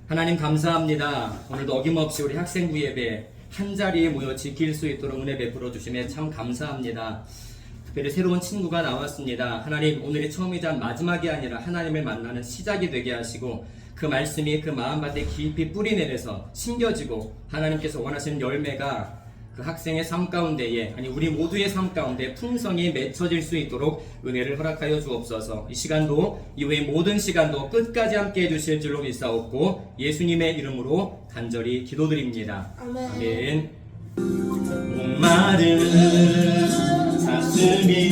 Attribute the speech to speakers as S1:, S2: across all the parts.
S1: 하나님 감사합니다. 오늘도 어김없이 우리 학생부 예배 한 자리에 모여 지킬 수 있도록 은혜 베풀어 주심에 참 감사합니다. 특별히 새로운 친구가 나왔습니다. 하나님, 오늘이 처음이자 마지막이 아니라 하나님을 만나는 시작이 되게 하시고 그 말씀이 그 마음밭에 깊이 뿌리 내려서 심겨지고 하나님께서 원하시는 열매가 그 학생의 삶 가운데에, 아니 우리 모두의 삶 가운데 풍성히 맺혀질 수 있도록 은혜를 허락하여 주옵소서. 이 시간도 이후의 모든 시간도 끝까지 함께 해주실 줄로 믿사옵고 예수님의 이름으로 간절히 기도드립니다. 아멘. 목마른 사슴이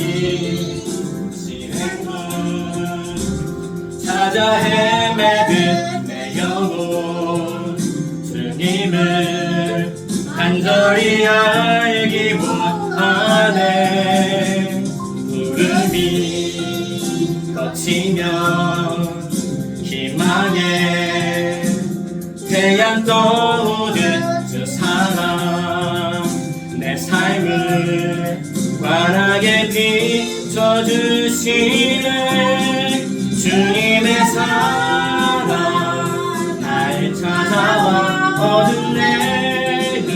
S1: 실행문 찾아 헤매듯 내 영혼 주님을 간절히 알기 원하네. 구름이 거치면 희망의 태양 떠오른 주 사랑 내 삶을 환하게 비춰주시네. 주님의 사랑 날 찾아와 어둠 내는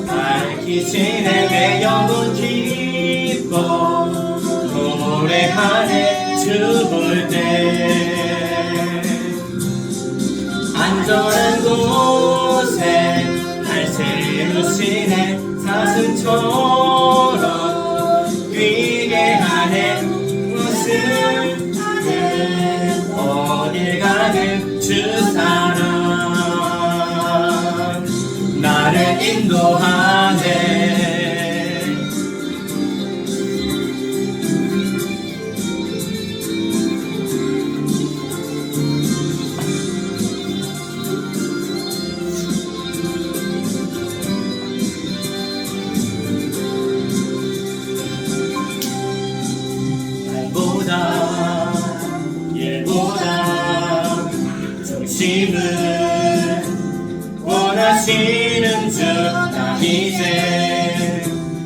S1: 밝히시네. 내 영혼 기뻐 노래하네. 주 볼 때 안전한 곳에 날 세우시네. 사슴처럼 뛰게 하네. 무슨 어딜 가든 주 사랑 나를 인도하네. 일보다 중심을 원하시는 주 나 이제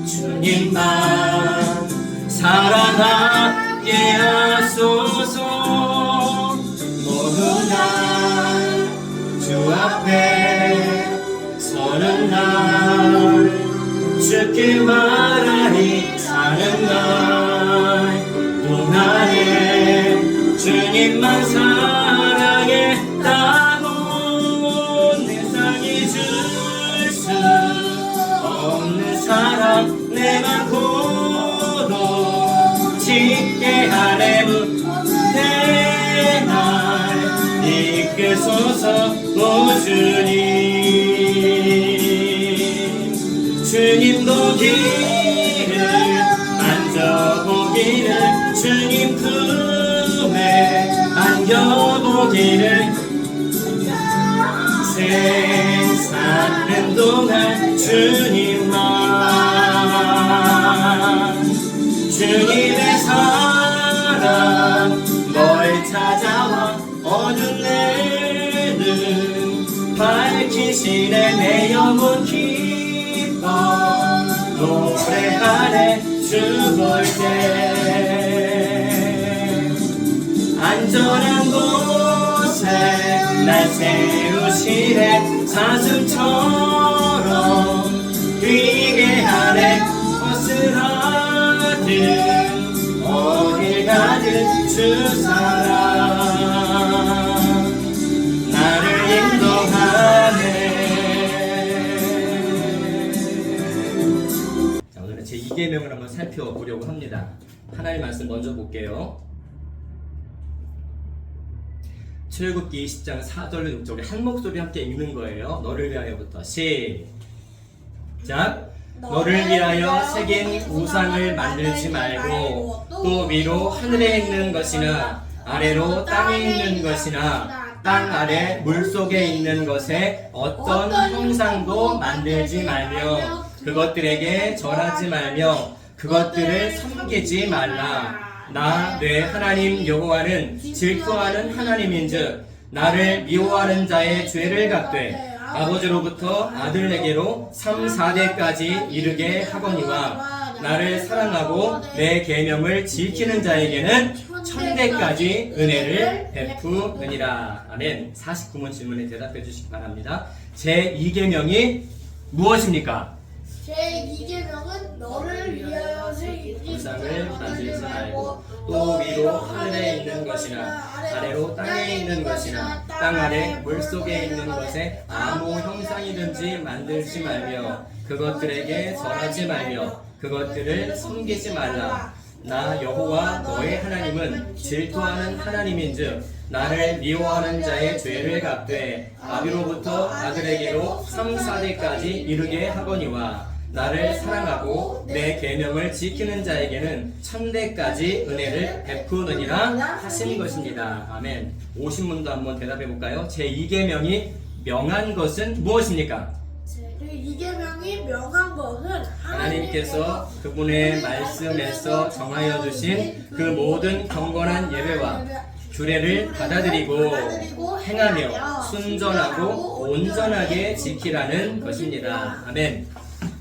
S1: 주님만 사랑하게 하소서. 모든 날 주 앞에 서는 날 주께 말하니 사는 날 동안에 주님만 사랑했다고 세상이 줄 수 없는 사랑 내만 고로 짓게 하네. 무대 날 이끄소서. 오 주님, 주님도 길을 만져보기를, 주님 품에 안겨보기를, 세상 사는 동안 주님만 주님의 사랑 널 찾아와 어둠 내는 밝히시네. 내 영혼 기뻐 노래하네. 주 볼 때 안전한 곳에 날 세우시네. 사슴처럼 뛰게 하네. 벗으라든 어딜 가든 주 사랑 나를 인도하네. 자, 오늘은 제 2계명을 한번 살펴보려고 합니다. 하나의 말씀 먼저 볼게요. 출애굽기 20장 4절로 6절 우리 한 목소리 함께 읽는 거예요. 너를 위하여부터 시작. 너를 위하여 새긴 우상을 만들지 말고 또 위로 하늘에 있는 것이나 아래로 땅에 있는 것이나 땅 아래 물속에 있는 것에 어떤 형상도 만들지 말며 그것들에게 절하지 말며 그것들을 섬기지 말라. 나 내 하나님 여호와는 질투하는 하나님인즉 나를 미워하는 자의 죄를 갚되 아버지로부터 아들에게로 3, 4대까지 이르게 하거니와 나를 사랑하고 내 계명을 지키는 자에게는 천대까지 은혜를 베푸느니라. 아멘. 49문 질문에 대답해 주시기 바랍니다. 제2계명이 무엇입니까?
S2: 제2계명은 너를 위하여
S1: 우상을 만들지 말고 또 위로 하늘에 있는 것이나 아래로 땅에 있는 것이나 땅 아래 물속에 있는 것에 아무 형상이든지 만들지 말며 그것들에게 절하지 말며 그것들을 섬기지 말라. 나 여호와 너의 하나님은 질투하는 하나님인즉 나를 미워하는 자의 죄를 갚되 아비로부터 아들에게로 3, 4대까지 이르게 하거니와 나를 사랑하고 내 계명을 지키는 자에게는 천대까지 은혜를 베푸느니라 하신 것입니다. 아멘. 50문도 한번 대답해 볼까요? 제2계명이 명한 것은 무엇입니까?
S2: 제2계명이 명한 것은
S1: 하나님께서 그분의 말씀에서 정하여 주신 그 모든 경건한 예배와 규례를 받아들이고 행하며 순전하고 온전하게 지키라는 것입니다. 아멘.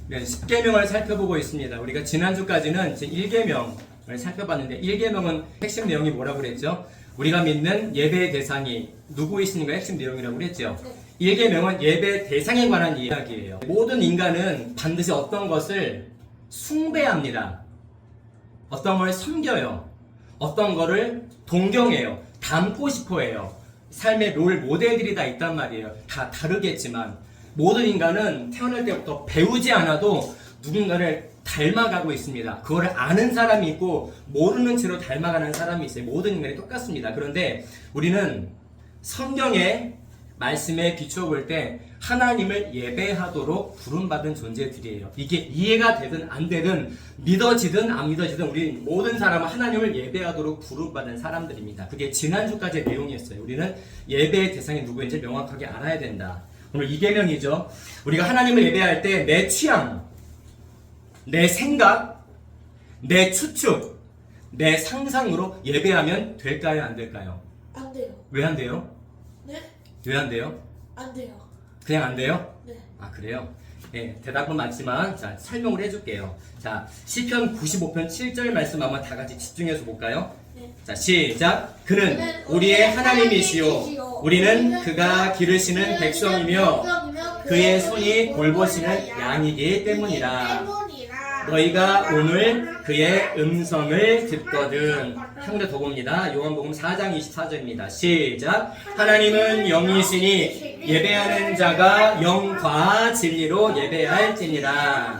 S1: 10계명을 살펴보고 있습니다. 우리가 지난주까지는 제1계명을 살펴봤는데 1계명은 핵심 내용이 뭐라고 그랬죠? 우리가 믿는 예배의 대상이 누구이신가 핵심 내용이라고 그랬죠? 1계명은 예배 대상에 관한 이야기예요. 모든 인간은 반드시 어떤 것을 숭배합니다. 어떤 걸 섬겨요. 어떤 거를 동경해요. 닮고 싶어해요. 삶의 롤 모델들이 다 있단 말이에요. 다 다르겠지만 모든 인간은 태어날 때부터 배우지 않아도 누군가를 닮아가고 있습니다. 그거를 아는 사람이 있고 모르는 채로 닮아가는 사람이 있어요. 모든 인간이 똑같습니다. 그런데 우리는 성경의 말씀에 비추어 볼 때 하나님을 예배하도록 부름받은 존재들이에요. 이게 이해가 되든 안 되든 믿어지든 안 믿어지든 우리 모든 사람은 하나님을 예배하도록 부름받은 사람들입니다. 그게 지난주까지의 내용이었어요. 우리는 예배의 대상이 누구인지 명확하게 알아야 된다. 오늘 2계명이죠. 우리가 하나님을 예배할 때 내 취향, 내 생각, 내 추측, 내 상상으로 예배하면 될까요? 안 될까요?
S2: 안 돼요.
S1: 왜 안 돼요?
S2: 네?
S1: 왜 안 돼요?
S2: 안 돼요.
S1: 그냥 안 돼요?
S2: 네.
S1: 아, 그래요? 예, 대답은 맞지만 자, 설명을 해줄게요. 자, 시편 95편 7절 말씀 한번 다 같이 집중해서 볼까요?
S2: 네.
S1: 자, 시작. 그는 우리의 하나님이시요 우리는 그가 기르시는 백성이며 그의 손이 돌보시는 양이기 때문이라. 너희가 오늘 그의 음성을 듣거든. 한 군데 더 봅니다. 요한복음 4장 24절입니다. 시작. 하나님은 영이시니 예배하는 자가 영과 진리로 예배할지니라.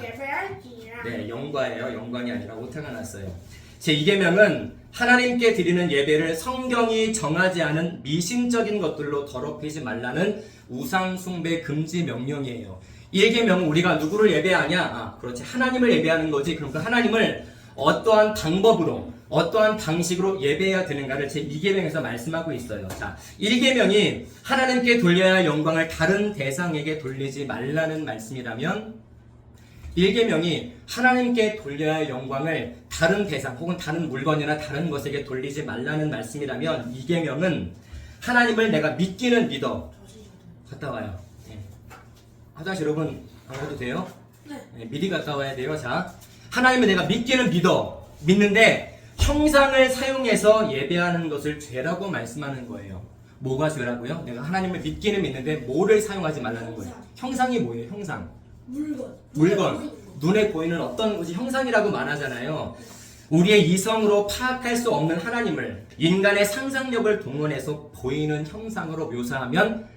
S1: 네, 영과예요. 영광이 아니라 오타가 났어요. 제2계명은 하나님께 드리는 예배를 성경이 정하지 않은 미신적인 것들로 더럽히지 말라는 우상숭배 금지 명령이에요. 1계명은 우리가 누구를 예배하냐? 그렇지. 하나님을 예배하는 거지. 그러니까 하나님을 어떠한 방법으로, 어떠한 방식으로 예배해야 되는가를 제2계명에서 말씀하고 있어요. 자, 1계명이 하나님께 돌려야 할 영광을 다른 대상에게 돌리지 말라는 말씀이라면 1계명이 하나님께 돌려야 할 영광을 다른 대상 혹은 다른 물건이나 다른 것에게 돌리지 말라는 말씀이라면 2계명은 하나님을 내가 믿기는 믿어. 갔다 와요. 네. 화장실 여러분 안 가도 돼요? 네, 미리 갔다 와야 돼요. 자, 하나님을 내가 믿기는 믿는데 형상을 사용해서 예배하는 것을 죄라고 말씀하는 거예요. 뭐가 죄라고요? 내가 하나님을 믿기는 믿는데 뭐를 사용하지 말라는 거예요. 형상이 뭐예요? 형상. 물건. 눈에 보이는 어떤 것이 형상이라고 말하잖아요. 우리의 이성으로 파악할 수 없는 하나님을 인간의 상상력을 동원해서 보이는 형상으로 묘사하면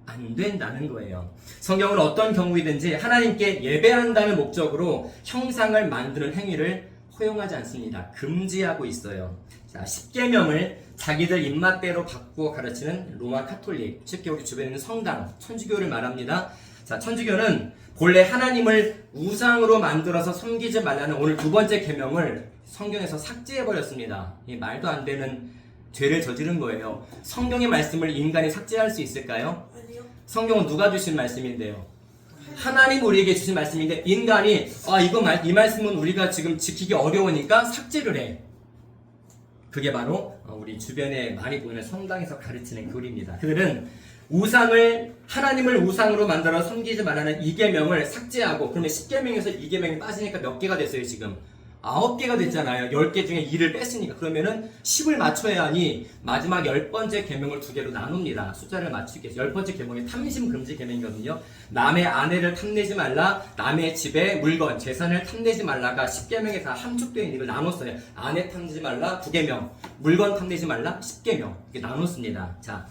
S1: 안 된다는 거예요. 성경은 어떤 경우이든지 하나님께 예배한다는 목적으로 형상을 만드는 행위를 허용하지 않습니다. 금지하고 있어요. 자, 10계명을 자기들 입맛대로 바꾸어 가르치는 로마 카톨릭, 쉽게 우리 주변에 있는 성당, 천주교를 말합니다. 자, 천주교는 본래 하나님을 우상으로 만들어서 섬기지 말라는 오늘 두 번째 계명을 성경에서 삭제해버렸습니다. 이 말도 안 되는 죄를 저지른 거예요. 성경의 말씀을 인간이 삭제할 수 있을까요?
S2: 아니요.
S1: 성경은 누가 주신 말씀인데요? 하나님 우리에게 주신 말씀인데 인간이 이 말씀은 우리가 지금 지키기 어려우니까 삭제를 해. 그게 바로 우리 주변에 많이 보이는 성당에서 가르치는 교리입니다. 그들은 하나님을 우상으로 만들어 섬기지 말라는 2계명을 삭제하고 그러면 10계명에서 2계명이 빠지니까 몇 개가 됐어요 지금? 9개가 됐잖아요. 10개 중에 2를 뺐으니까. 그러면은 10을 맞춰야 하니 마지막 10번째 계명을 2개로 나눕니다. 숫자를 맞추기 위해서. 10번째 계명이 탐심 금지 계명이거든요. 남의 아내를 탐내지 말라, 남의 집에 물건, 재산을 탐내지 말라가 10계명에 다 함축되어 있는 걸 나눴어요. 아내 탐내지 말라 9계명, 물건 탐내지 말라 10계명. 이렇게 나눴습니다. 자,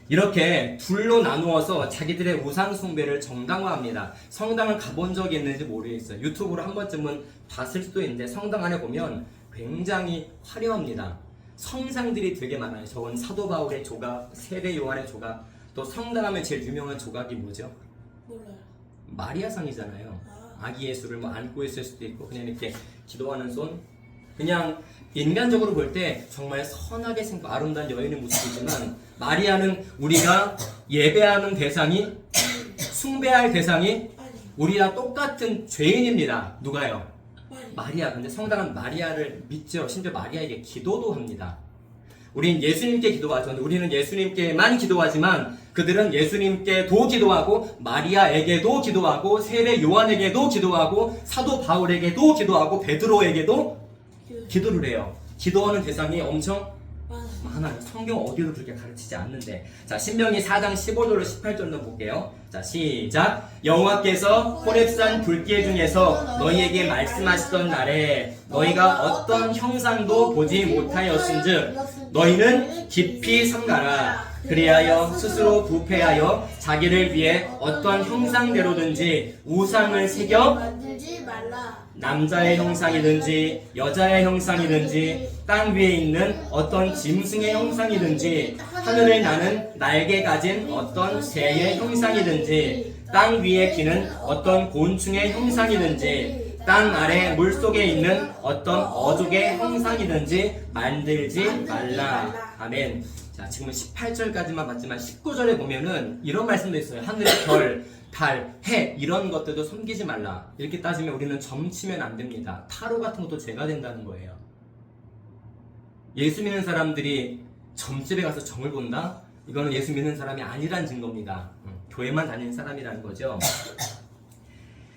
S1: 이렇게 둘로 나누어서 자기들의 우상 숭배를 정당화합니다. 성당을 가본 적이 있는지 모르겠어요. 유튜브로 한 번쯤은 봤을 수도 있는데 성당 안에 보면 굉장히 화려합니다. 성상들이 되게 많아요. 저건 사도 바울의 조각, 세례 요한의 조각, 또 성당 하면 제일 유명한 조각이 뭐죠?
S2: 몰라요.
S1: 마리아상이잖아요.
S2: 아.
S1: 아기 예수를 뭐 안고 있을 수도 있고 그냥 이렇게 기도하는 손, 그냥 인간적으로 볼 때 정말 선하게 생고 아름다운 여인의 모습이지만 마리아는 우리가 예배하는 대상이, 숭배할 대상이
S2: 아니.
S1: 우리랑 똑같은 죄인입니다. 누가요?
S2: 아니.
S1: 마리아. 근데 성당은 마리아를 믿죠. 심지어 마리아에게 기도도 합니다. 우린 예수님께 기도하죠. 근데 우리는 예수님께만 기도하지만 그들은 예수님께도 기도하고 마리아에게도 기도하고 세례 요한에게도 기도하고 사도 바울에게도 기도하고 베드로에게도 기도를 해요. 기도하는 대상이 엄청 많아요. 성경 어디도 그렇게 가르치지 않는데. 자, 신명기 4장 15절로 18절로 볼게요. 자, 시작. 여호와께서 호렙산 불길 중에서 너희에게 말씀하시던 날에 너희가 어떤 형상도 보지 못하였은즉 너희는 깊이 삼가라. 그리하여 스스로 부패하여 자기를 위해 어떤 형상대로든지 우상을 새겨
S2: 만들지 말라.
S1: 남자의 형상이든지 여자의 형상이든지 땅 위에 있는 어떤 짐승의 형상이든지 하늘을 나는 날개 가진 어떤 새의 형상이든지 땅 위에 기는 어떤 곤충의 형상이든지 땅 아래 물속에 있는 어떤 어족의 형상이든지 만들지 말라. 아멘. 자, 지금은 18절까지만 봤지만 19절에 보면은 이런 말씀도 있어요. 하늘의 별, 달, 해 이런 것들도 섬기지 말라. 이렇게 따지면 우리는 점치면 안 됩니다. 타로 같은 것도 죄가 된다는 거예요. 예수 믿는 사람들이 점집에 가서 점을 본다? 이거는 예수 믿는 사람이 아니란 증거입니다. 교회만 다니는 사람이라는 거죠.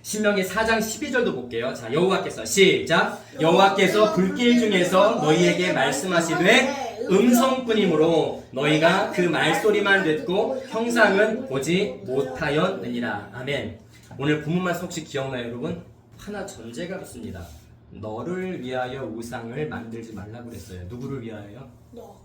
S1: 신명기 4장 12절도 볼게요. 자, 여호와께서 시작. 여호와께서 불길 중에서 너희에게 말씀하시되 음성뿐이므로 너희가 그 말소리만 듣고 형상은 보지 못하였느니라. 아멘. 오늘 본문 말씀 혹시 기억나요, 여러분? 하나 전제가 있습니다. 너를 위하여 우상을 만들지 말라고 그랬어요. 누구를 위하여?
S2: 너.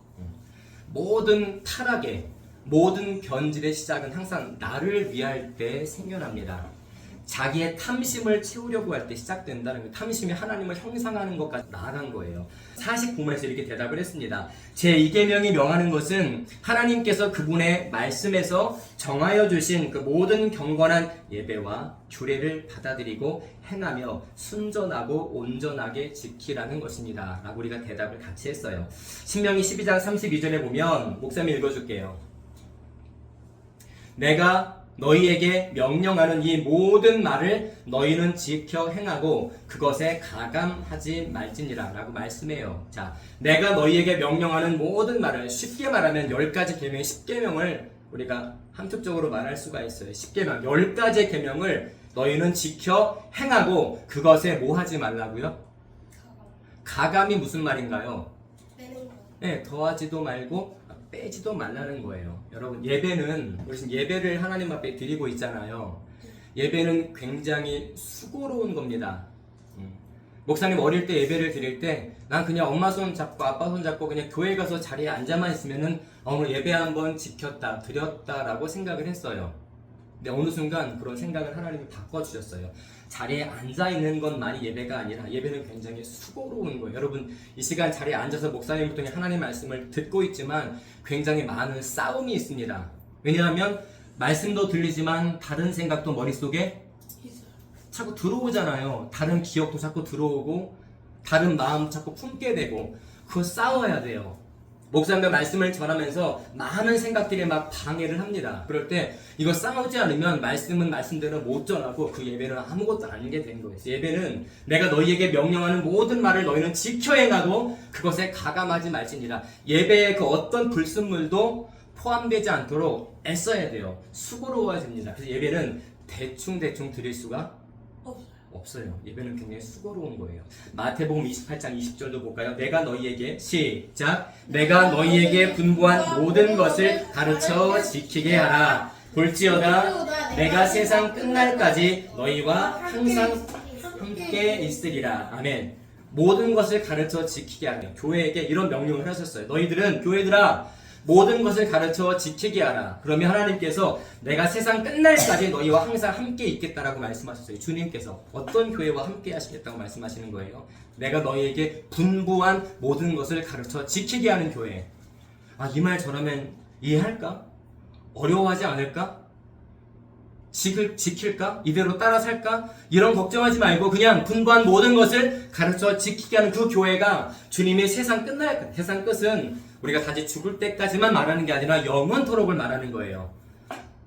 S1: 모든 타락의, 모든 변질의 시작은 항상 나를 위할 때 생겨납니다. 자기의 탐심을 채우려고 할 때 시작된다는 거예요. 탐심이 하나님을 형상하는 것까지 나아간 거예요. 49문에서 이렇게 대답을 했습니다. 제2계명이 명하는 것은 하나님께서 그분의 말씀에서 정하여 주신 그 모든 경건한 예배와 규례를 받아들이고 행하며 순전하고 온전하게 지키라는 것입니다. 라고 우리가 대답을 같이 했어요. 신명기 12장 32절에 보면 목사님 읽어줄게요. 내가 너희에게 명령하는 이 모든 말을 너희는 지켜 행하고 그것에 가감하지 말지니라 라고 말씀해요. 자, 내가 너희에게 명령하는 모든 말을 쉽게 말하면 10가지 계명, 10계명을 우리가 함축적으로 말할 수가 있어요. 10계명, 10가지 계명을 너희는 지켜 행하고 그것에 뭐 하지 말라고요? 가감이 무슨 말인가요? 네, 더하지도 말고 빼지도 말라는 거예요. 여러분, 예배는 우리 지금 예배를 하나님 앞에 드리고 있잖아요. 예배는 굉장히 수고로운 겁니다. 목사님 어릴 때 예배를 드릴 때 난 그냥 엄마 손 잡고 아빠 손 잡고 그냥 교회 가서 자리에 앉아만 있으면은 오늘 예배 한번 지켰다 드렸다라고 생각을 했어요. 근데 어느 순간 그런 생각을 하나님이 바꿔주셨어요. 자리에 앉아있는 것만이 예배가 아니라 예배는 굉장히 수고로운 거예요. 여러분, 이 시간 자리에 앉아서 목사님을 통해 하나님 말씀을 듣고 있지만 굉장히 많은 싸움이 있습니다. 왜냐하면 말씀도 들리지만 다른 생각도 머릿속에 자꾸 들어오잖아요. 다른 기억도 자꾸 들어오고 다른 마음 자꾸 품게 되고 그거 싸워야 돼요. 목사님과 말씀을 전하면서 많은 생각들이 막 방해를 합니다. 그럴 때 이거 싸우지 않으면 말씀은 말씀대로 못 전하고 그 예배는 아무것도 아니게 된 거예요. 예배는 내가 너희에게 명령하는 모든 말을 너희는 지켜 행하고 그것에 가감하지 말지니라. 예배에 그 어떤 불순물도 포함되지 않도록 애써야 돼요. 수고로워야 됩니다. 그래서 예배는 대충 드릴 수가 없어요. 예배는 굉장히 수고로운 거예요. 마태복음 28장 20절도 볼까요? 내가 너희에게 시작 내가 너희에게 분부한 모든 것을 가르쳐 지키게 하라. 볼지어다 내가 세상 끝날까지 너희와 항상 함께 있으리라. 아멘. 모든 것을 가르쳐 지키게 하라. 교회에게 이런 명령을 하셨어요. 너희들은 교회들아 모든 것을 가르쳐 지키게 하라. 그러면 하나님께서 내가 세상 끝날까지 너희와 항상 함께 있겠다라고 말씀하셨어요. 주님께서 어떤 교회와 함께 하시겠다고 말씀하시는 거예요? 내가 너희에게 분부한 모든 것을 가르쳐 지키게 하는 교회. 이 말 저라면 이해할까? 어려워하지 않을까? 지킬까? 이대로 따라 살까? 이런 걱정하지 말고 그냥 분부한 모든 것을 가르쳐 지키게 하는 그 교회가 주님의 세상 끝은 우리가 다시 죽을 때까지만 말하는 게 아니라 영원토록을 말하는 거예요.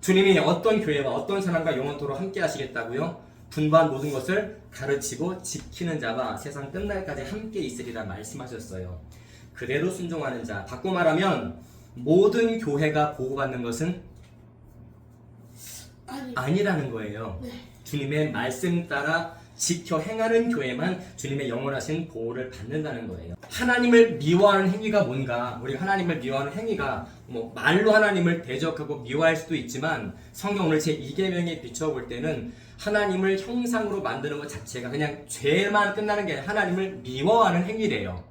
S1: 주님이 어떤 교회와 어떤 사람과 영원토록 함께 하시겠다고요? 분부한 모든 것을 가르치고 지키는 자가 세상 끝날까지 함께 있으리라 말씀하셨어요. 그대로 순종하는 자, 바꿔 말하면 모든 교회가 보호받는 것은 아니라는 거예요. 주님의 말씀 따라 지켜 행하는 교회만 주님의 영원하신 보호를 받는다는 거예요. 하나님을 미워하는 행위가 뭔가? 우리가 하나님을 미워하는 행위가 말로 하나님을 대적하고 미워할 수도 있지만 성경 오늘 제 2계명에 비춰볼 때는 하나님을 형상으로 만드는 것 자체가 그냥 죄만 끝나는 게 아니라 하나님을 미워하는 행위래요.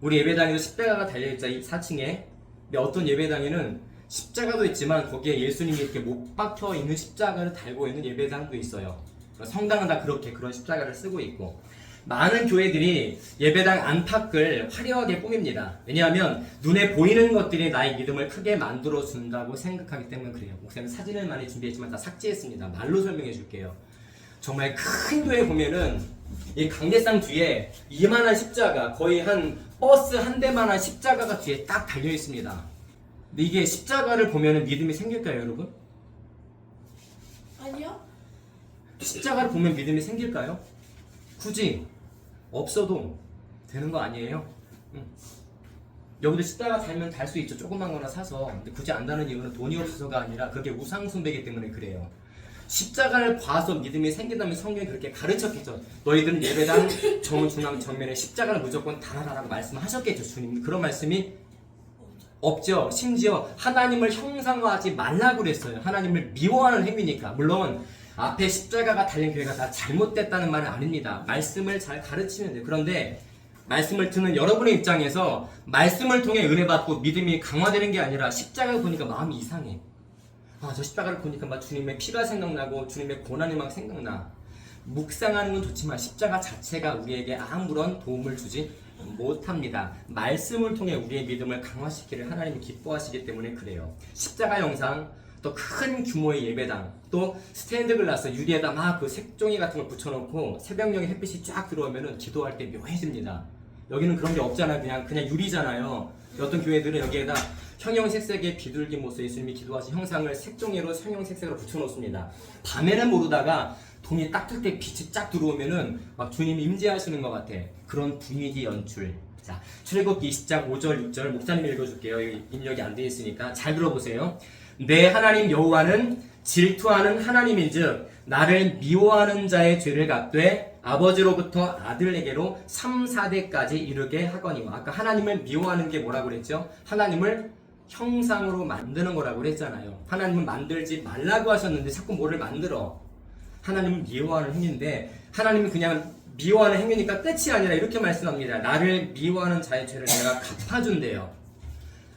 S1: 우리 예배당에도 십자가가 달려있죠. 4층에. 근데 어떤 예배당에는 십자가도 있지만 거기에 예수님이 이렇게 못 박혀 있는 십자가를 달고 있는 예배당도 있어요. 성당은 다 그렇게 그런 십자가를 쓰고 있고 많은 교회들이 예배당 안팎을 화려하게 꾸밉니다. 왜냐하면 눈에 보이는 것들이 나의 믿음을 크게 만들어준다고 생각하기 때문에 그래요. 목사님 사진을 많이 준비했지만 다 삭제했습니다. 말로 설명해 줄게요. 정말 큰 교회 보면은 이 강대상 뒤에 이만한 십자가 거의 한 버스 한 대만한 십자가가 뒤에 딱 달려 있습니다. 근데 이게 십자가를 보면은 믿음이 생길까요, 여러분?
S2: 아니요.
S1: 십자가를 보면 믿음이 생길까요? 굳이 없어도 되는 거 아니에요? 여기도 십자가 달면 달 수 있죠. 조그만 거나 사서. 근데 굳이 안 다는 이유는 돈이 없어서가 아니라 그게 우상숭배이기 때문에 그래요. 십자가를 봐서 믿음이 생긴다면 성경이 그렇게 가르쳤겠죠. 너희들은 예배당 정중앙 정면에 십자가를 무조건 달아라라고 말씀하셨겠죠. 주님 그런 말씀이 없죠. 심지어 하나님을 형상화하지 말라고 그랬어요. 하나님을 미워하는 행위니까. 물론 앞에 십자가가 달린 교회가 다 잘못됐다는 말은 아닙니다. 말씀을 잘 가르치면 돼요. 그런데 말씀을 듣는 여러분의 입장에서 말씀을 통해 은혜 받고 믿음이 강화되는 게 아니라 십자가를 보니까 마음이 이상해. 저 십자가를 보니까 막 주님의 피가 생각나고 주님의 고난이 막 생각나. 묵상하는 건 좋지만 십자가 자체가 우리에게 아무런 도움을 주지 못합니다. 말씀을 통해 우리의 믿음을 강화시키를 하나님이 기뻐하시기 때문에 그래요. 십자가 영상, 또 큰 규모의 예배당, 또 스테인드 글라스 유리에다 막 그 색종이 같은 걸 붙여놓고 새벽녘에 햇빛이 쫙 들어오면은 기도할 때 묘해집니다. 여기는 그런 게 없잖아요. 그냥 유리잖아요. 어떤 교회들은 여기에다 형형색색의 비둘기 모습 예수님이 기도하신 형상을 색종이로 형형색색으로 붙여놓습니다. 밤에는 모르다가 동이 딱 뜰 때 빛이 쫙 들어오면은 막 주님이 임재하시는 것 같아. 그런 분위기 연출. 자, 출애굽기 20장 5절 6절 목사님 읽어줄게요. 입력이 안 돼 있으니까 잘 들어보세요. 내 하나님 여호와는 질투하는 하나님인즉 나를 미워하는 자의 죄를 갚되 아버지로부터 아들에게로 3, 4대까지 이르게 하거니와. 아까 하나님을 미워하는 게 뭐라고 그랬죠? 하나님을 형상으로 만드는 거라고 그랬잖아요. 하나님을 만들지 말라고 하셨는데 자꾸 뭐를 만들어. 하나님을 미워하는 행위인데 하나님이 그냥 미워하는 행위니까 끝이 아니라 이렇게 말씀합니다. 나를 미워하는 자의 죄를 내가 갚아준대요.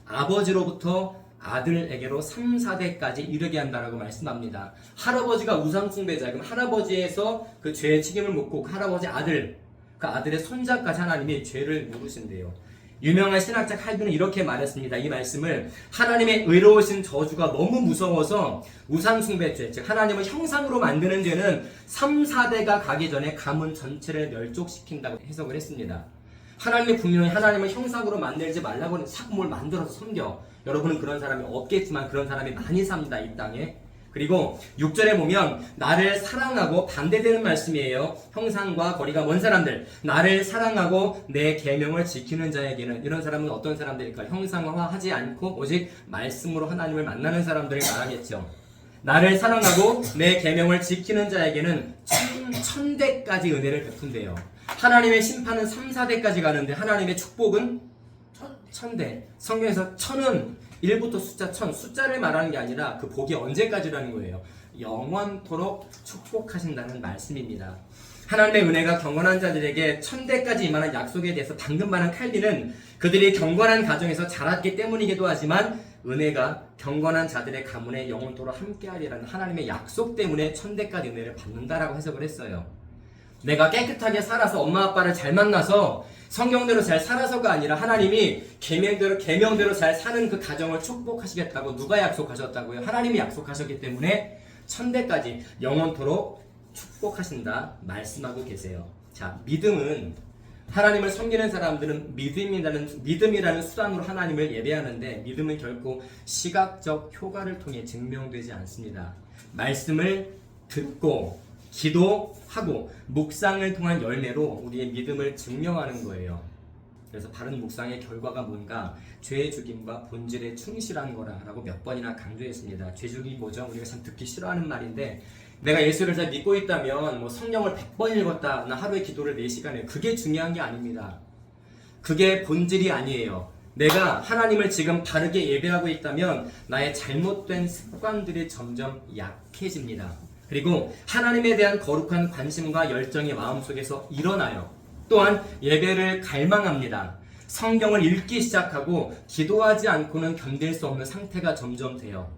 S1: 아버지로부터 아들에게로 3, 4대까지 이르게 한다라고 말씀합니다. 할아버지가 우상숭배자, 그럼 할아버지에서 그 죄의 책임을 묻고 그 할아버지 아들, 그 아들의 손자까지 하나님이 죄를 물으신대요. 유명한 신학자 칼빈은 이렇게 말했습니다. 이 말씀을 하나님의 의로우신 저주가 너무 무서워서 우상숭배죄, 즉 하나님을 형상으로 만드는 죄는 3, 4대가 가기 전에 가문 전체를 멸족시킨다고 해석을 했습니다. 하나님이 분명히 하나님을 형상으로 만들지 말라고 하는 자꾸 뭘 만들어서 섬겨. 여러분은 그런 사람이 없겠지만 그런 사람이 많이 삽니다. 이 땅에. 그리고 6절에 보면 나를 사랑하고 반대되는 말씀이에요. 형상과 거리가 먼 사람들, 나를 사랑하고 내 계명을 지키는 자에게는, 이런 사람은 어떤 사람들일까? 형상화하지 않고 오직 말씀으로 하나님을 만나는 사람들을 말하겠죠. 나를 사랑하고 내 계명을 지키는 자에게는 천대까지 은혜를 베푼대요. 하나님의 심판은 3, 4대까지 가는데 하나님의 축복은 천대. 성경에서 천은 1부터 숫자 1000, 숫자를 말하는 게 아니라 그 복이 언제까지라는 거예요. 영원토록 축복하신다는 말씀입니다. 하나님의 은혜가 경건한 자들에게 천대까지 임하는 약속에 대해서 방금 말한 칼빈은 그들이 경건한 가정에서 자랐기 때문이기도 하지만 은혜가 경건한 자들의 가문에 영원토록 함께하리라는 하나님의 약속 때문에 천대까지 은혜를 받는다라고 해석을 했어요. 내가 깨끗하게 살아서 엄마 아빠를 잘 만나서 성경대로 잘 살아서가 아니라 하나님이 계명대로 잘 사는 그 가정을 축복하시겠다고 누가 약속하셨다고요? 하나님이 약속하셨기 때문에 천대까지 영원토록 축복하신다 말씀하고 계세요. 자, 믿음은 하나님을 섬기는 사람들은 믿음이라는 수단으로 하나님을 예배하는데 믿음은 결코 시각적 효과를 통해 증명되지 않습니다. 말씀을 듣고 기도하고 묵상을 통한 열매로 우리의 믿음을 증명하는 거예요. 그래서 바른 묵상의 결과가 뭔가? 죄의 죽임과 본질에 충실한 거라고 몇 번이나 강조했습니다. 죄 죽임이 뭐죠? 우리가 참 듣기 싫어하는 말인데 내가 예수를 잘 믿고 있다면 뭐 성경을 100번 읽었다, 나 하루에 기도를 4시간 해. 그게 중요한 게 아닙니다. 그게 본질이 아니에요. 내가 하나님을 지금 바르게 예배하고 있다면 나의 잘못된 습관들이 점점 약해집니다. 그리고 하나님에 대한 거룩한 관심과 열정이 마음속에서 일어나요. 또한 예배를 갈망합니다. 성경을 읽기 시작하고 기도하지 않고는 견딜 수 없는 상태가 점점 돼요.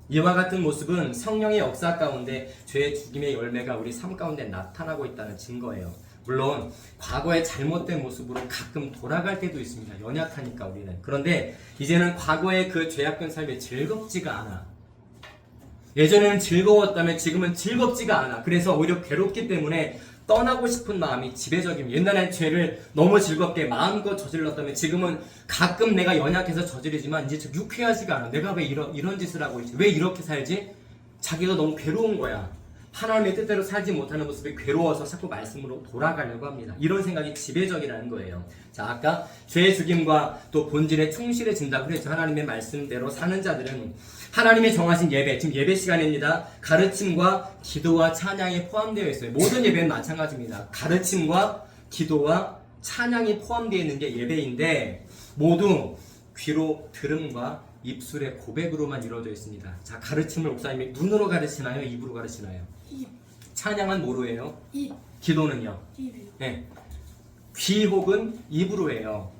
S1: 이와 같은 모습은 성령의 역사 가운데 죄의 죽임의 열매가 우리 삶 가운데 나타나고 있다는 증거예요. 물론 과거의 잘못된 모습으로 가끔 돌아갈 때도 있습니다. 연약하니까 우리는. 그런데 이제는 과거의 그 죄악된 삶이 즐겁지가 않아. 예전에는 즐거웠다면 지금은 즐겁지가 않아. 그래서 오히려 괴롭기 때문에 떠나고 싶은 마음이 지배적입니다. 옛날엔 죄를 너무 즐겁게 마음껏 저질렀다면 지금은 가끔 내가 연약해서 저지르지만 이제 유쾌하지가 않아. 내가 왜 이런 짓을 하고 있지? 왜 이렇게 살지? 자기가 너무 괴로운 거야. 하나님의 뜻대로 살지 못하는 모습이 괴로워서 자꾸 말씀으로 돌아가려고 합니다. 이런 생각이 지배적이라는 거예요. 자, 아까 죄의 죽임과 또 본질에 충실해진다고 그랬죠. 하나님의 말씀대로 사는 자들은 하나님이 정하신 예배, 지금 예배 시간입니다. 가르침과 기도와 찬양이 포함되어 있어요. 모든 예배는 마찬가지입니다. 가르침과 기도와 찬양이 포함되어 있는 게 예배인데 모두 귀로 들음과 입술의 고백으로만 이루어져 있습니다. 자, 가르침을 목사님이 눈으로 가르치나요? 입으로 가르치나요?
S2: 입.
S1: 찬양은 뭐로 해요?
S2: 입.
S1: 기도는요?
S2: 입이요.
S1: 네. 귀 혹은 입으로 해요.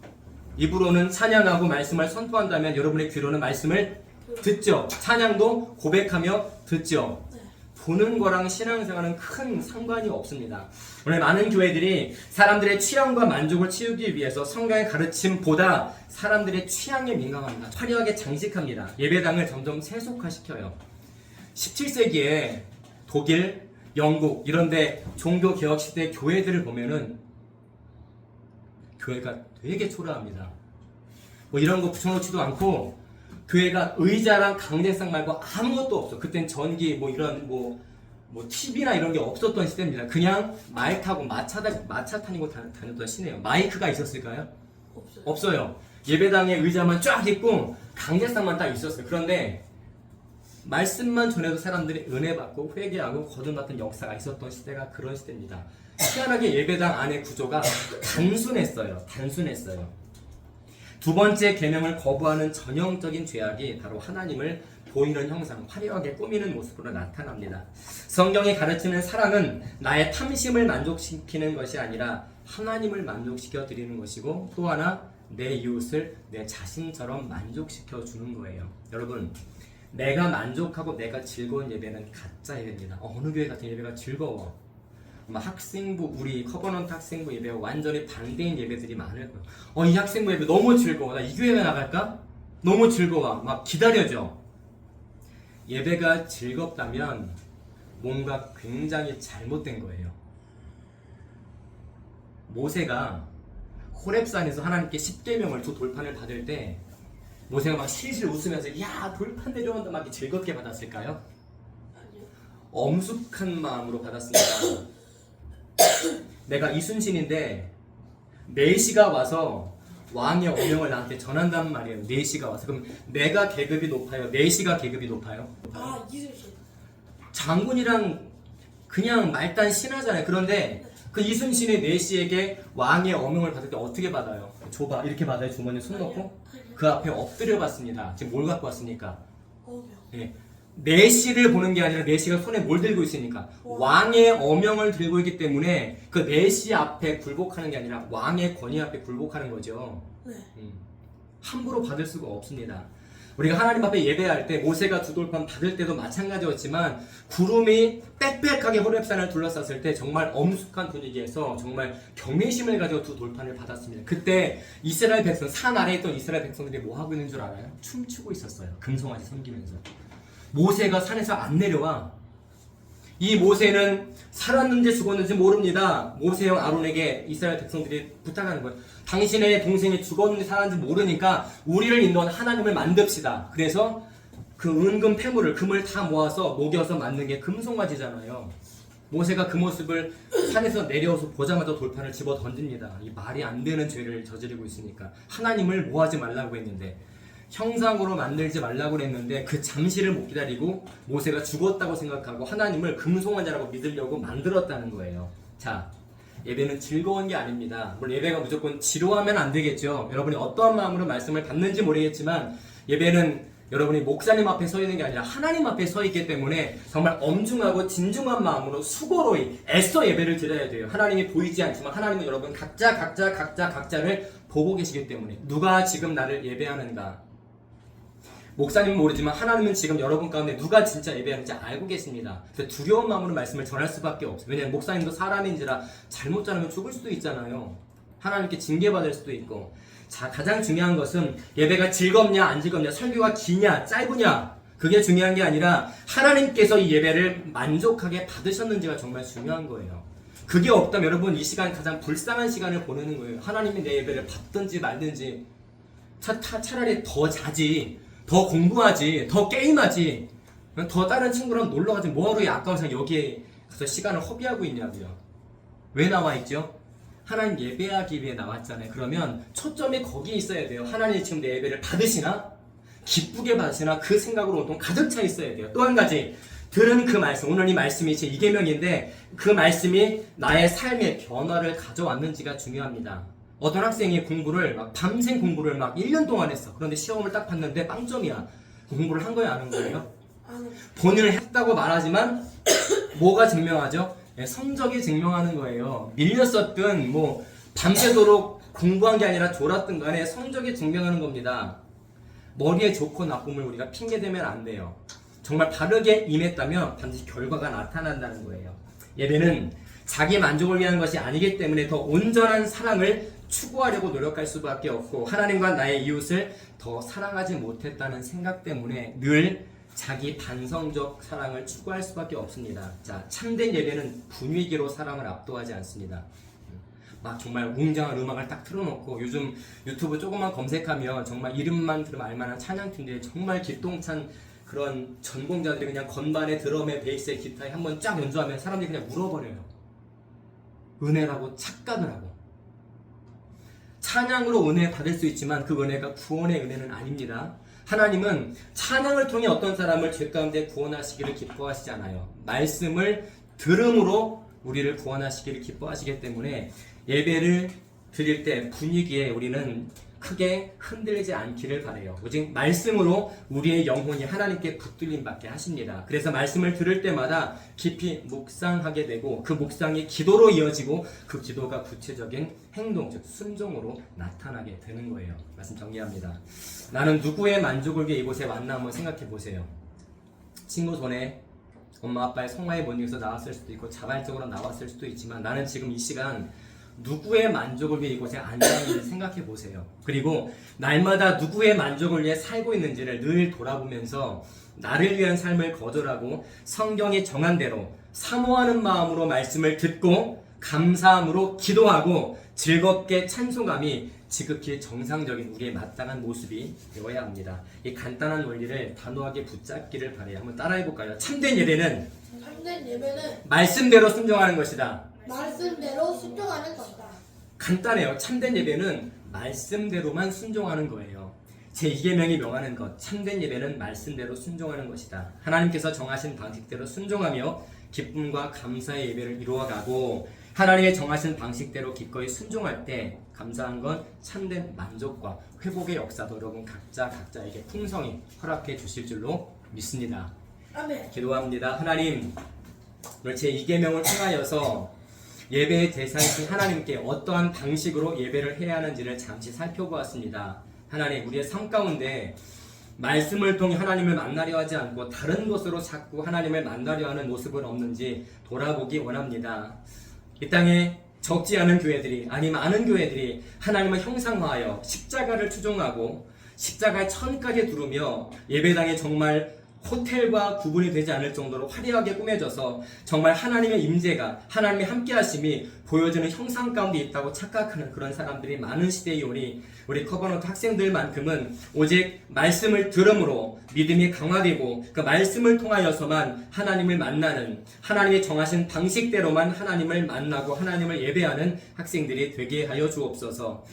S1: 입으로는 찬양하고 말씀을 선포한다면 여러분의 귀로는 말씀을 듣죠. 찬양도 고백하며 듣죠.
S2: 네.
S1: 보는 거랑 신앙생활은 큰 상관이 없습니다. 오늘 많은 교회들이 사람들의 취향과 만족을 채우기 위해서 성경의 가르침보다 사람들의 취향에 민감합니다. 화려하게 장식합니다. 예배당을 점점 세속화시켜요. 17세기에 독일, 영국 이런데 종교개혁 시대 교회들을 보면은 교회가 되게 초라합니다. 뭐 이런 거 붙여놓지도 않고 교회가 의자랑 강대상 말고 아무것도 없어. 그땐 전기 뭐 이런 뭐 TV나 이런 게 없었던 시대입니다. 그냥 말 타고 마차 타고 다녔던 시대예요. 마이크가 있었을까요? 없어요. 예배당에 의자만 쫙 있고 강대상만 딱 있었어요. 그런데 말씀만 전해도 사람들이 은혜 받고 회개하고 거듭났던 역사가 있었던 시대가 그런 시대입니다. 희한하게 예배당 안의 구조가 단순했어요. 두 번째 계명을 거부하는 전형적인 죄악이 바로 하나님을 보이는 형상, 화려하게 꾸미는 모습으로 나타납니다. 성경이 가르치는 사랑은 나의 탐심을 만족시키는 것이 아니라 하나님을 만족시켜 드리는 것이고 또 하나 내 이웃을 내 자신처럼 만족시켜 주는 거예요. 여러분, 내가 만족하고 내가 즐거운 예배는 가짜 예배입니다. 어느 교회 같은 예배가 즐거워. 학생부, 우리 커버넌트 학생부 예배와 완전히 반대인 예배들이 많을 거예요. 이 학생부 예배 너무 즐거워. 나 이 교회 나갈까? 너무 즐거워. 막 기다려져. 예배가 즐겁다면 뭔가 굉장히 잘못된 거예요. 모세가 호렙산에서 하나님께 10계명을 두 돌판을 받을 때 모세가 막 실실 웃으면서 야 돌판 내려온다 막 즐겁게 받았을까요?
S2: 아니요.
S1: 엄숙한 마음으로 받았습니다. 내가 이순신인데 4시가 와서 왕의 어명을 나한테 전한단 말이에요. 4시가 와서. 그럼 내가 계급이 높아요? 4시가 계급이 높아요?
S2: 아, 이순신.
S1: 장군이랑 그냥 말단 신하잖아요. 그런데 그 이순신이 4시에게 왕의 어명을 받을 때 어떻게 받아요? 줘봐. 이렇게 받아요. 주머니에 손 넣고. 그 앞에 엎드려 받습니다. 지금 뭘 갖고 왔습니까?
S2: 어명.
S1: 예. 4시를 보는 게 아니라 4시가 손에 뭘 들고 있으니까 왕의 어명을 들고 있기 때문에 그 4시 앞에 굴복하는 게 아니라 왕의 권위 앞에 굴복하는 거죠.
S2: 네.
S1: 함부로 받을 수가 없습니다. 우리가 하나님 앞에 예배할 때 모세가 두 돌판 받을 때도 마찬가지였지만 구름이 빽빽하게 호렙산을 둘러쌌을 때 정말 엄숙한 분위기에서 정말 경외심을 가지고 두 돌판을 받았습니다. 그때 이스라엘 백성, 산 아래에 있던 이스라엘 백성들이 뭐 하고 있는 줄 알아요? 춤추고 있었어요. 금송아지 섬기면서. 모세가 산에서 안 내려와. 이 모세는 살았는지 죽었는지 모릅니다. 모세 형 아론에게 이스라엘 백성들이 부탁하는 거예요. 당신의 동생이 죽었는지 살았는지 모르니까 우리를 인도한 하나님을 만듭시다. 그래서 그 은금 폐물을, 금을 다 모아서 녹여서 만든 게 금송아지잖아요. 모세가 그 모습을 산에서 내려와서 보자마자 돌판을 집어 던집니다. 이 말이 안 되는 죄를 저지르고 있으니까 하나님을 모하지 말라고 했는데, 형상으로 만들지 말라고 했는데 그 잠시를 못 기다리고 모세가 죽었다고 생각하고 하나님을 금송아지라고 믿으려고 만들었다는 거예요. 자, 예배는 즐거운 게 아닙니다. 물론 예배가 무조건 지루하면 안 되겠죠. 여러분이 어떠한 마음으로 말씀을 받는지 모르겠지만 예배는 여러분이 목사님 앞에 서 있는 게 아니라 하나님 앞에 서 있기 때문에 정말 엄중하고 진중한 마음으로 수고로이 애써 예배를 드려야 돼요. 하나님이 보이지 않지만 하나님은 여러분 각자를 보고 계시기 때문에 누가 지금 나를 예배하는가? 목사님은 모르지만 하나님은 지금 여러분 가운데 누가 진짜 예배하는지 알고 계십니다. 그래서 두려운 마음으로 말씀을 전할 수밖에 없어요. 왜냐하면 목사님도 사람인지라 잘못 전하면 죽을 수도 있잖아요. 하나님께 징계받을 수도 있고. 자, 가장 중요한 것은 예배가 즐겁냐 안 즐겁냐, 설교가 기냐 짧으냐, 그게 중요한 게 아니라 하나님께서 이 예배를 만족하게 받으셨는지가 정말 중요한 거예요. 그게 없다면 여러분 이 시간 가장 불쌍한 시간을 보내는 거예요. 하나님이 내 예배를 받든지 말든지 차라리 더 자지, 더 공부하지, 더 게임하지, 더 다른 친구랑 놀러가지, 뭐하러 아까워서 여기에 가서 시간을 허비하고 있냐고요. 왜 나와 있죠? 하나님 예배하기 위해 나왔잖아요. 그러면 초점이 거기에 있어야 돼요. 하나님 지금 내 예배를 받으시나? 기쁘게 받으시나? 그 생각으로 온통 가득 차 있어야 돼요. 또 한 가지, 들은 그 말씀, 오늘 이 말씀이 제 이계명인데 그 말씀이 나의 삶의 변화를 가져왔는지가 중요합니다. 어떤 학생이 공부를 밤샘 공부를 1년 동안 했어. 그런데 시험을 딱 봤는데 빵점이야. 공부를 한 거예요, 안 한 거예요? 본인을 했다고 말하지만 뭐가 증명하죠? 성적이 증명하는 거예요. 밀렸었든 밤새도록 공부한 게 아니라 졸았든 간에 성적이 증명하는 겁니다. 머리에 좋고 나쁨을 우리가 핑계대면 안 돼요. 정말 바르게 임했다면 반드시 결과가 나타난다는 거예요. 예배는 자기 만족을 위한 것이 아니기 때문에 더 온전한 사랑을 추구하려고 노력할 수밖에 없고, 하나님과 나의 이웃을 더 사랑하지 못했다는 생각 때문에 늘 자기 반성적 사랑을 추구할 수밖에 없습니다. 자, 참된 예배는 분위기로 사람을 압도하지 않습니다. 정말 웅장한 음악을 딱 틀어놓고, 요즘 유튜브 조금만 검색하면 정말 이름만 들으면 알만한 찬양팀들이 정말 기똥찬 그런 전공자들이 그냥 건반에 드럼에 베이스에 기타에 한번 쫙 연주하면 사람들이 그냥 울어버려요. 은혜라고 착각을 하고. 찬양으로 은혜 받을 수 있지만 그 은혜가 구원의 은혜는 아닙니다. 하나님은 찬양을 통해 어떤 사람을 죄 가운데 구원하시기를 기뻐하시잖아요. 말씀을 들음으로 우리를 구원하시기를 기뻐하시기 때문에 예배를 드릴 때 분위기에 우리는 크게 흔들리지 않기를 바라요. 오직 말씀으로 우리의 영혼이 하나님께 붙들림 받게 하십니다. 그래서 말씀을 들을 때마다 깊이 묵상하게 되고 그 묵상이 기도로 이어지고 그 기도가 구체적인 행동, 즉 순종으로 나타나게 되는 거예요. 말씀 정리합니다. 나는 누구의 만족을 위해 이곳에 왔나 한번 생각해 보세요. 친구 손에 엄마 아빠의 성화의 본능에서 나왔을 수도 있고 자발적으로 나왔을 수도 있지만 나는 지금 이 시간 누구의 만족을 위해 이곳에 앉아있는지 생각해 보세요. 그리고 날마다 누구의 만족을 위해 살고 있는지를 늘 돌아보면서 나를 위한 삶을 거절하고 성경이 정한 대로 사모하는 마음으로 말씀을 듣고 감사함으로 기도하고 즐겁게 찬송함이 지극히 정상적인 우리의 마땅한 모습이 되어야 합니다. 이 간단한 원리를 단호하게 붙잡기를 바라요. 한번 따라해볼까요? 참된 예배는 말씀대로 순종하는 것이다.
S2: 말씀대로 순종하는 것이다.
S1: 간단해요. 참된 예배는 말씀대로만 순종하는 거예요. 제2계명이 명하는 것, 참된 예배는 말씀대로 순종하는 것이다. 하나님께서 정하신 방식대로 순종하며 기쁨과 감사의 예배를 이루어가고 하나님의 정하신 방식대로 기꺼이 순종할 때 감사한 건 참된 만족과 회복의 역사도 여러분 각자에게 풍성히 허락해 주실 줄로 믿습니다.
S2: 아멘.
S1: 기도합니다. 하나님, 오늘 제2계명을 통하여서 예배의 대상이신 하나님께 어떠한 방식으로 예배를 해야 하는지를 잠시 살펴보았습니다. 하나님, 우리의 삶 가운데 말씀을 통해 하나님을 만나려 하지 않고 다른 것으로 자꾸 하나님을 만나려 하는 모습은 없는지 돌아보기 원합니다. 이 땅에 적지 않은 교회들이, 아니 많은 교회들이 하나님을 형상화하여 십자가를 추종하고 십자가의 천까지 두르며 예배당에 정말 호텔과 구분이 되지 않을 정도로 화려하게 꾸며져서 정말 하나님의 임재가, 하나님의 함께하심이 보여지는 형상 가운데 있다고 착각하는 그런 사람들이 많은 시대에 오니 우리 커버넌트 학생들만큼은 오직 말씀을 들음으로 믿음이 강화되고 그 말씀을 통하여서만 하나님을 만나는, 하나님이 정하신 방식대로만 하나님을 만나고 하나님을 예배하는 학생들이 되게 하여 주옵소서.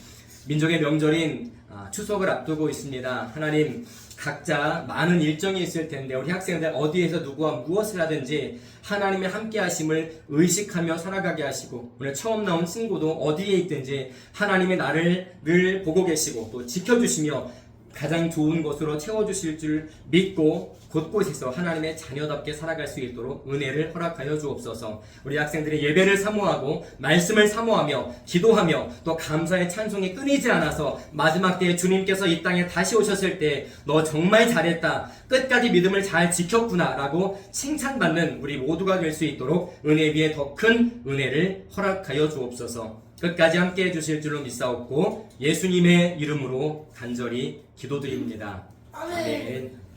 S1: 민족의 명절인 추석을 앞두고 있습니다. 하나님, 각자 많은 일정이 있을 텐데 우리 학생들 어디에서 누구와 무엇을 하든지 하나님의 함께 하심을 의식하며 살아가게 하시고, 오늘 처음 나온 친구도 어디에 있든지 하나님의 나를 늘 보고 계시고 또 지켜주시며 가장 좋은 것으로 채워주실 줄 믿고 곳곳에서 하나님의 자녀답게 살아갈 수 있도록 은혜를 허락하여 주옵소서. 우리 학생들이 예배를 사모하고 말씀을 사모하며 기도하며 또 감사의 찬송이 끊이지 않아서 마지막 때에 주님께서 이 땅에 다시 오셨을 때 너 정말 잘했다, 끝까지 믿음을 잘 지켰구나 라고 칭찬받는 우리 모두가 될 수 있도록 은혜 위에 더 큰 은혜를 허락하여 주옵소서. 끝까지 함께 해주실 줄로 믿사옵고 예수님의 이름으로 간절히 기도드립니다.
S2: 아멘.
S1: 아멘.